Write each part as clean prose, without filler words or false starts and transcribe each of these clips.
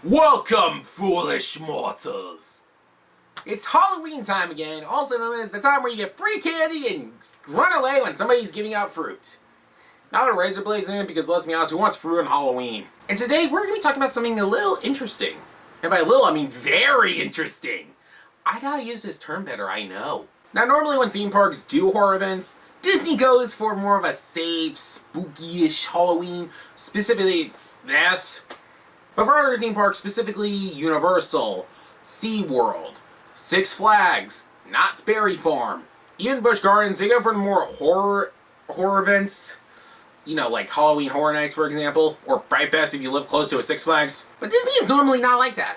Welcome, foolish mortals! It's Halloween time again, also known as the time where you get free candy and run away when somebody's giving out fruit. Now the razor blades in because let's be honest, who wants fruit on Halloween? And today we're going to be talking about something a little interesting. And by little, I mean very interesting. I gotta use this term better, I know. Now normally when theme parks do horror events, Disney goes for more of a safe, spooky-ish Halloween, specifically this. But for other theme parks, specifically Universal, SeaWorld, Six Flags, Knott's Berry Farm, even Busch Gardens, they go for the more horror events. You know, like Halloween Horror Nights, for example, or Fright Fest if you live close to a Six Flags. But Disney is normally not like that.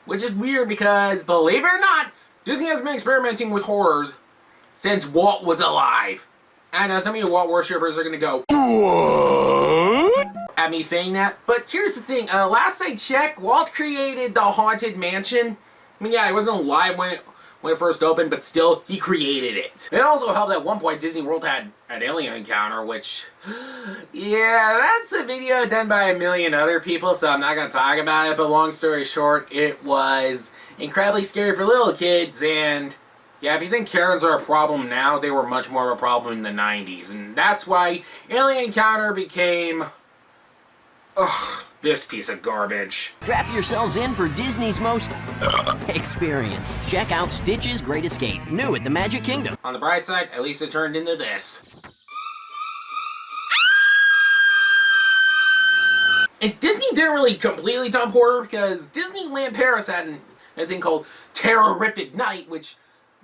Which is weird because, believe it or not, Disney has been experimenting with horrors since Walt was alive. I know some of you Walt worshippers are going to go, what? At me saying that, but here's the thing, last I checked, Walt created the Haunted Mansion. I mean, yeah, he wasn't alive when it first opened, but still, he created it. It also helped at one point Disney World had an alien encounter, which, yeah, that's a video done by a million other people, so I'm not going to talk about it, but long story short, it was incredibly scary for little kids, and yeah, if you think Karens are a problem now, they were much more of a problem in the 90s, and that's why Alien Encounter became ugh, this piece of garbage. Strap yourselves in for Disney's most experience. Check out Stitch's Great Escape, new at the Magic Kingdom. On the bright side, at least it turned into this. And Disney didn't really completely dump horror because Disneyland Paris had a thing called Terrorific Night, which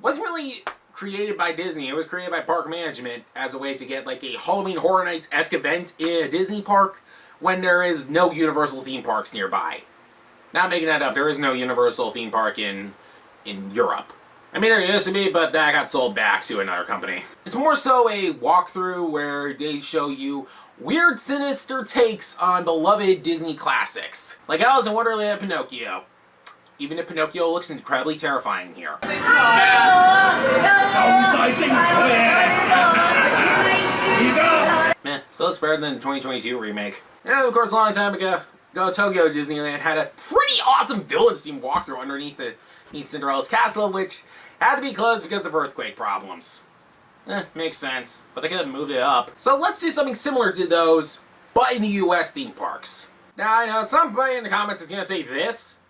wasn't really created by Disney. It was created by park management as a way to get like a Halloween Horror Nights-esque event in a Disney park when there is no Universal theme parks nearby. Not making that up, there is no Universal theme park in Europe. I mean, there used to be, but that got sold back to another company. It's more so a walkthrough where they show you weird, sinister takes on beloved Disney classics. Like Alice in Wonderland and Pinocchio. Even if Pinocchio looks incredibly terrifying here. Meh, still looks better than the 2022 remake. And of course, a long time ago, Tokyo Disneyland had a pretty awesome villains team walkthrough underneath Cinderella's castle, which had to be closed because of earthquake problems. Makes sense, but they could have moved it up. So let's do something similar to those, but in the US theme parks. Now I know somebody in the comments is gonna say this.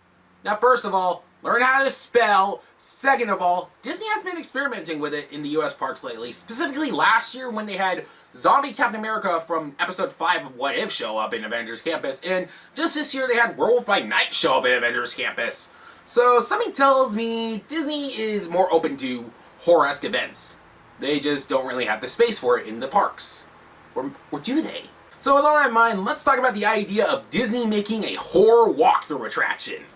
Now first of all, learn how to spell. Second of all, Disney has been experimenting with it in the US parks lately. Specifically last year when they had Zombie Captain America from episode 5 of What If show up in Avengers Campus, and just this year they had Werewolf by Night show up in Avengers Campus. So something tells me Disney is more open to horror-esque events. They just don't really have the space for it in the parks. Or do they? So with all that in mind, let's talk about the idea of Disney making a horror walkthrough attraction.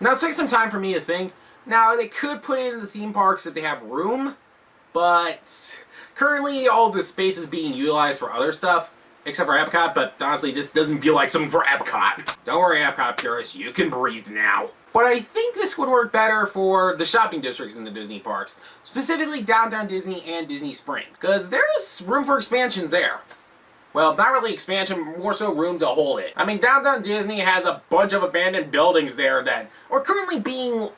Now it's taking some time for me to think. Now they could put it in the theme parks if they have room, but currently all the space is being utilized for other stuff, except for Epcot, but honestly this doesn't feel like something for Epcot. Don't worry Epcot purists, you can breathe now. But I think this would work better for the shopping districts in the Disney parks, specifically Downtown Disney and Disney Springs, because there's room for expansion there. Well, not really expansion, more so room to hold it. I mean, Downtown Disney has a bunch of abandoned buildings there that are currently being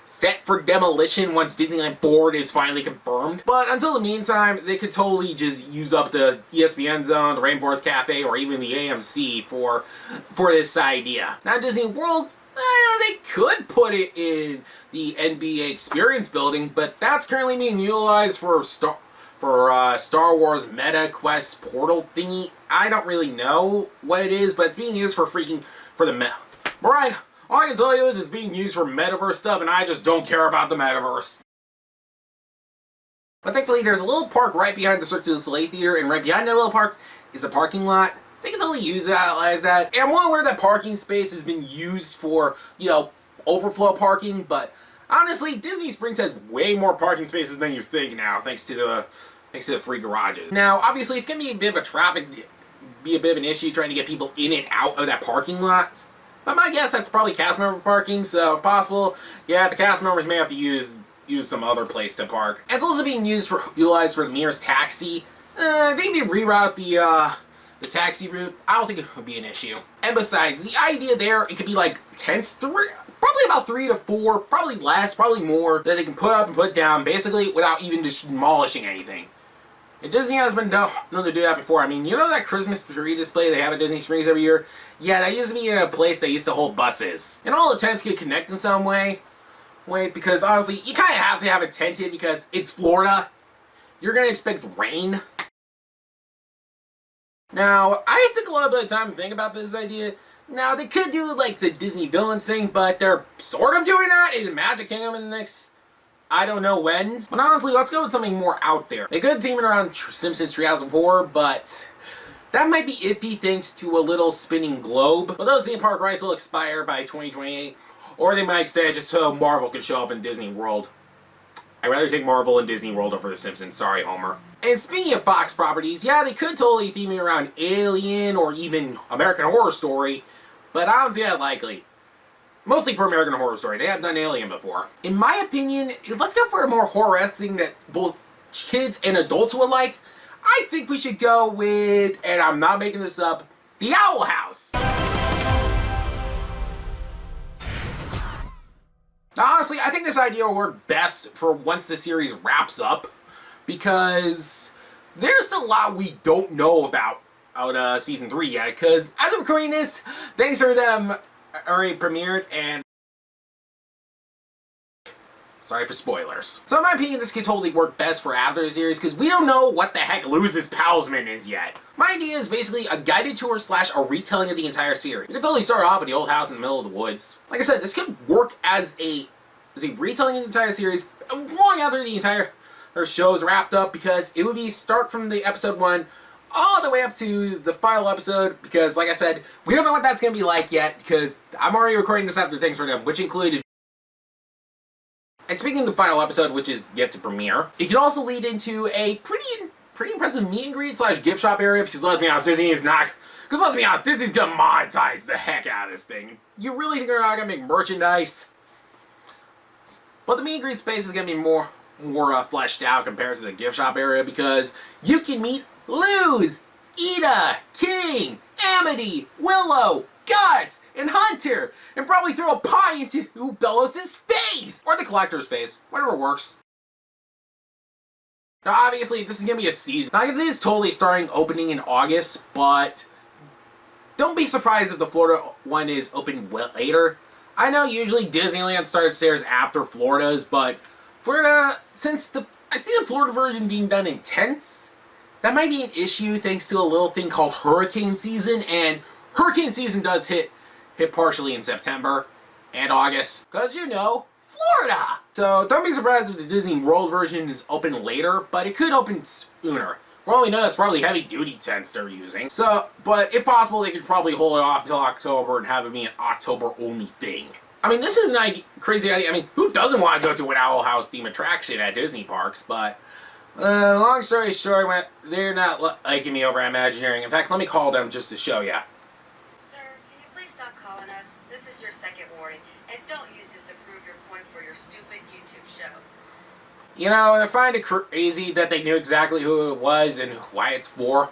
set for demolition once Disneyland Board is finally confirmed. But until the meantime, they could totally just use up the ESPN Zone, the Rainforest Cafe, or even the AMC for this idea. Now Disney World, they could put it in the NBA Experience building, but that's currently being utilized for Star Wars Meta Quest portal thingy. I don't really know what it is, but it's being used for the Meta. Brian, all I can tell you is it's being used for metaverse stuff, and I just don't care about the metaverse. But thankfully, there's a little park right behind the Cirque du Soleil Theater, and right behind that little park is a parking lot. They can totally utilize that. And I'm well aware that parking space has been used for, you know, overflow parking, but honestly, Disney Springs has way more parking spaces than you think now, thanks to the free garages. Now, obviously, it's gonna be a bit of an issue trying to get people in and out of that parking lot. But my guess that's probably cast member parking, so if possible, yeah, the cast members may have to use some other place to park. It's also being utilized for the Mears Taxi. Maybe reroute the taxi route, I don't think it would be an issue. And besides, the idea there, it could be like tents, probably about 3 to 4, probably less, probably more, that they can put up and put down, basically without even demolishing anything. And Disney has been known to do that before. I mean, you know that Christmas tree display they have at Disney Springs every year? Yeah, that used to be in a place that used to hold buses. And all the tents could connect in some way, because honestly, you kind of have to have it tented because it's Florida. You're going to expect rain. Now, I took a little bit of time to think about this idea. Now, they could do like the Disney Villains thing, but they're sort of doing that in Magic Kingdom in the next, I don't know when. But honestly, let's go with something more out there. They could theme it around Simpsons Treehouse of Horror, but that might be iffy thanks to a little spinning globe. But those theme park rights will expire by 2028, or they might extend just so Marvel can show up in Disney World. I'd rather take Marvel and Disney World over The Simpsons. Sorry, Homer. And speaking of Fox properties, yeah, they could totally theme it around Alien or even American Horror Story, but I don't see that likely. Mostly for American Horror Story. They have done Alien before. In my opinion, let's go for a more horror-esque thing that both kids and adults would like. I think we should go with, and I'm not making this up, the Owl House. Now, honestly, I think this idea will work best for once the series wraps up, because there's still a lot we don't know about Season 3 yet, because as of recording this, thanks for them already premiered, and sorry for spoilers. So in my opinion, this could totally work best for after the series, because we don't know what the heck Luz's Palsman is yet. My idea is basically a guided tour / a retelling of the entire series. We could totally start off with the old house in the middle of the woods. Like I said, this could work as a retelling of the entire series long after the entire show's wrapped up, because it would be start from the episode 1 all the way up to the final episode, because like I said, we don't know what that's going to be like yet, because I'm already recording this after things for them, which included. And speaking of the final episode, which is yet to premiere, it can also lead into a pretty impressive meet and greet / gift shop area, because let's be honest, Disney's gonna monetize the heck out of this thing. You really think they're not gonna make merchandise? But the meet and greet space is gonna be more fleshed out compared to the gift shop area, because you can meet Luz, Ida, King, Amity, Willow, Gus, and Hunter, and probably throw a pie into Bellos' face! Or the collector's face, whatever works. Now obviously, this is going to be a season. Now I can say it's totally starting opening in August, but don't be surprised if the Florida one is opening later. I know usually Disneyland starts theirs after Florida's, but Florida, since I see the Florida version being done in tents, that might be an issue thanks to a little thing called hurricane season, and hurricane season does hit partially in September and August, because you know, Florida! So don't be surprised if the Disney World version is open later, but it could open sooner. For all we know, it's probably heavy-duty tents they're using. So, but if possible, they could probably hold it off until October and have it be an October-only thing. I mean, this is a crazy idea. I mean, who doesn't want to go to an Owl House theme attraction at Disney parks, but long story short, they're not liking me over at Imagineering. In fact, let me call them just to show ya. Sir, can you please stop calling us? This is your second warning, and don't use this to prove your point for your stupid YouTube show. You know, I find it crazy that they knew exactly who it was and why it's for.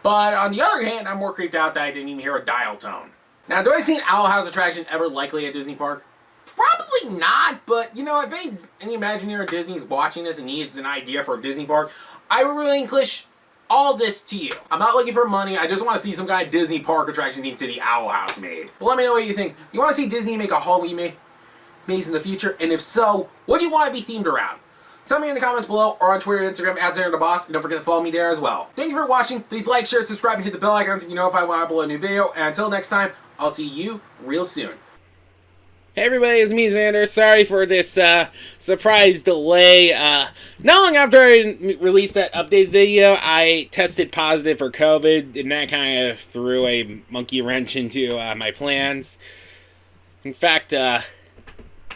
But on the other hand, I'm more creeped out that I didn't even hear a dial tone. Now, do I see an Owl House attraction ever likely at Disney Park? Probably not, but you know, if any Imagineer or Disney is watching this and needs an idea for a Disney park, I would relinquish all this to you. I'm not looking for money, I just want to see some kind of Disney park attraction theme to the Owl House made. But let me know what you think. You want to see Disney make a Halloween maze in the future? And if so, what do you want to be themed around? Tell me in the comments below or on Twitter and Instagram at XanderTheBoss, and don't forget to follow me there as well. Thank you for watching. Please like, share, subscribe, and hit the bell icons if you know if I want to upload a new video. And until next time, I'll see you real soon. Hey everybody, it's me, Xander. Sorry for this surprise delay. Not long after I released that update video, I tested positive for COVID, and that kind of threw a monkey wrench into my plans. In fact,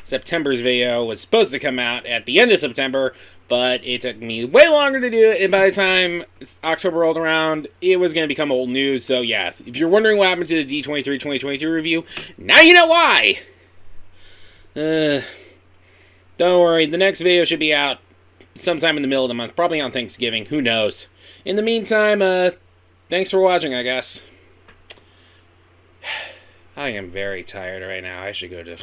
September's video was supposed to come out at the end of September, but it took me way longer to do it, and by the time October rolled around, it was going to become old news. So yeah, if you're wondering what happened to the D23 2022 review, now you know why! Don't worry, the next video should be out sometime in the middle of the month, probably on Thanksgiving, who knows. In the meantime, thanks for watching, I guess. I am very tired right now. I should go to...